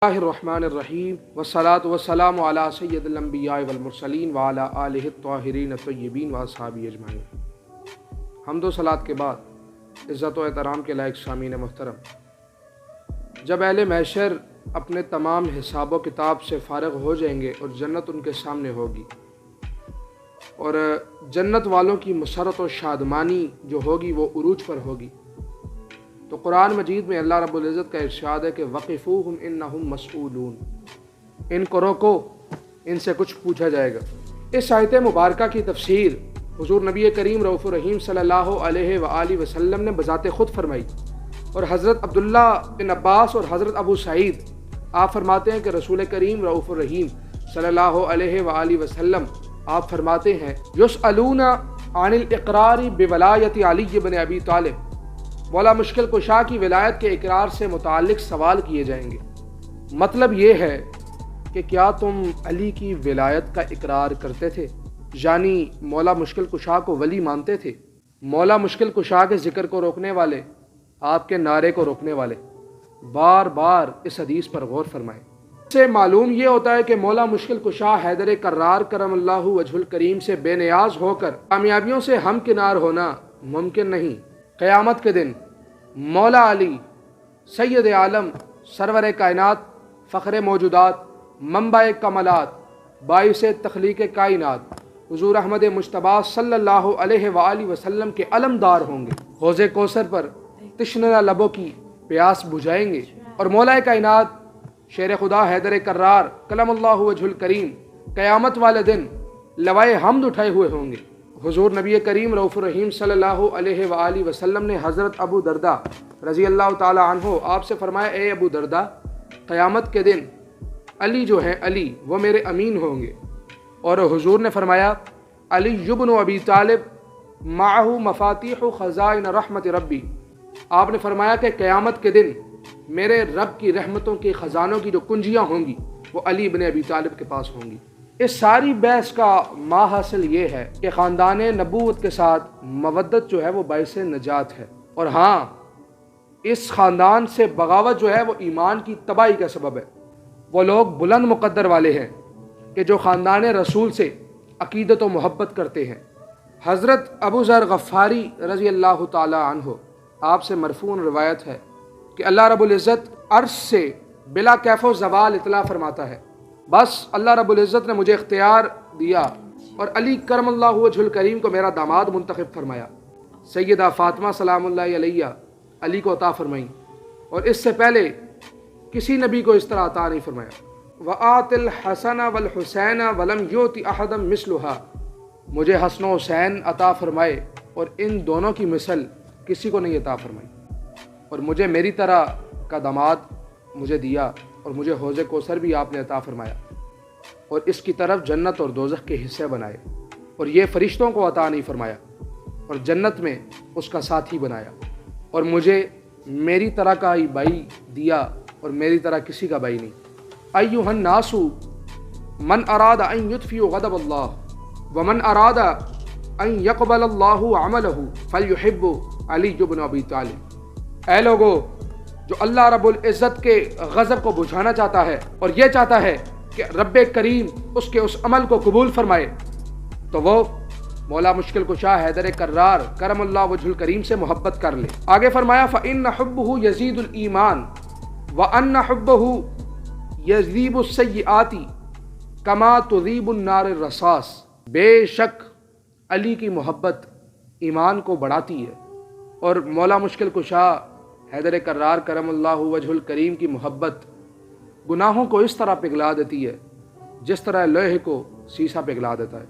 الرحمن والصلاة والسلام علی سید الانبیاء والمرسلین وعلی آلہ الطاہرین الطیبین واصحابہ اجمعین۔ حمد و صلاۃ کے بعد عزت و احترام کے لائق سامعین محترم، جب اہل محشر اپنے تمام حساب و کتاب سے فارغ ہو جائیں گے اور جنت ان کے سامنے ہوگی اور جنت والوں کی مسرت و شادمانی جو ہوگی وہ عروج پر ہوگی، تو قرآن مجید میں اللہ رب العزت کا ارشاد ہے کہ وقفوہم انہم مسئولون، ان کو روکو، ان سے کچھ پوچھا جائے گا۔ اس آیت مبارکہ کی تفسیر حضور نبی کریم رؤوف الرحیم صلی اللہ علیہ وآلہ وسلم نے بذات خود فرمائی، اور حضرت عبداللہ بن عباس اور حضرت ابو سعید آپ فرماتے ہیں کہ رسول کریم رؤوف الرحیم صلی اللہ علیہ وآلہ وسلم آپ فرماتے ہیں یسألون عن الاقرار بولایت علی بن ابی طالب، مولا مشکل کشا کی ولایت کے اقرار سے متعلق سوال کیے جائیں گے۔ مطلب یہ ہے کہ کیا تم علی کی ولایت کا اقرار کرتے تھے، یعنی مولا مشکل کشا کو ولی مانتے تھے؟ مولا مشکل کشا کے ذکر کو روکنے والے، آپ کے نعرے کو روکنے والے بار بار اس حدیث پر غور فرمائیں۔ اس سے معلوم یہ ہوتا ہے کہ مولا مشکل کشا حیدر کرار کرم اللہ وجہ الکریم سے بے نیاز ہو کر کامیابیوں سے ہمکنار ہونا ممکن نہیں۔ قیامت کے دن مولا علی سید عالم سرور کائنات فخر موجودات منبع کمالات باعث تخلیق کائنات حضور احمد مجتبیٰ صلی اللہ علیہ وآلہ وسلم کے علمدار ہوں گے، حوض کوثر پر تشنہ لبوں کی پیاس بجھائیں گے، اور مولا کائنات شیر خدا حیدر کرار کلم اللہ وجہ الکریم قیامت والے دن لوائے حمد اٹھائے ہوئے ہوں گے۔ حضور نبی کریم رؤوف الرحیم صلی اللہ علیہ وآلہ وسلم نے حضرت ابو درداء رضی اللہ تعالی عنہ آپ سے فرمایا، اے ابو درداء، قیامت کے دن علی جو ہیں علی وہ میرے امین ہوں گے، اور حضور نے فرمایا علی ابن ابی طالب معہ مفاتیح خزائن رحمت ربی، آپ نے فرمایا کہ قیامت کے دن میرے رب کی رحمتوں کے خزانوں کی جو کنجیاں ہوں گی وہ علی ابن ابی طالب کے پاس ہوں گی۔ اس ساری بحث کا ماحصل یہ ہے کہ خاندان نبوت کے ساتھ مودت جو ہے وہ باعث نجات ہے، اور ہاں اس خاندان سے بغاوت جو ہے وہ ایمان کی تباہی کا سبب ہے۔ وہ لوگ بلند مقدر والے ہیں کہ جو خاندان رسول سے عقیدت و محبت کرتے ہیں۔ حضرت ابو ذر غفاری رضی اللہ تعالی عنہ آپ سے مرفوع روایت ہے کہ اللہ رب العزت عرش سے بلا کیف و زوال اطلاع فرماتا ہے، بس اللہ رب العزت نے مجھے اختیار دیا اور علی کرم اللہ وجہ الکریم کو میرا داماد منتخب فرمایا۔ سیدہ فاطمہ سلام اللہ علیہ علی کو عطا فرمائیں، اور اس سے پہلے کسی نبی کو اس طرح عطا نہیں فرمایا۔ وآت الحسن والحسین ولم یؤت احدا مثلھا، مجھے حسن و حسین عطا فرمائے اور ان دونوں کی مثل کسی کو نہیں عطا فرمائی، اور مجھے میری طرح کا داماد مجھے دیا، اور مجھے حوض کوثر بھی آپ نے عطا فرمایا، اور اس کی طرف جنت اور دوزخ کے حصے بنائے، اور یہ فرشتوں کو عطا نہیں فرمایا، اور جنت میں اس کا ساتھی بنایا، اور مجھے میری طرح کا ہی بھائی دیا، اور میری طرح کسی کا بھائی نہیں۔ ایھا الناس من اراد ان یطفئ غضب اللہ ومن اراد ان یقبل اللہ عملہ فلیحب علی بن ابی طالب، اے لوگو جو اللہ رب العزت کے غضب کو بجھانا چاہتا ہے اور یہ چاہتا ہے کہ رب کریم اس کے اس عمل کو قبول فرمائے، تو وہ مولا مشکل کشا حیدر کرار کرم اللہ وجہ الکریم سے محبت کر لے۔ آگے فرمایا فإن حبہ یزید الایمان وأن حبہ یذیب السیئات کما تذیب النار الرصاص، بے شک علی کی محبت ایمان کو بڑھاتی ہے، اور مولا مشکل کشا حیدر کرار کرم اللہ وجہ الکریم کی محبت گناہوں کو اس طرح پگھلا دیتی ہے جس طرح لوہے کو سیسا پگھلا دیتا ہے۔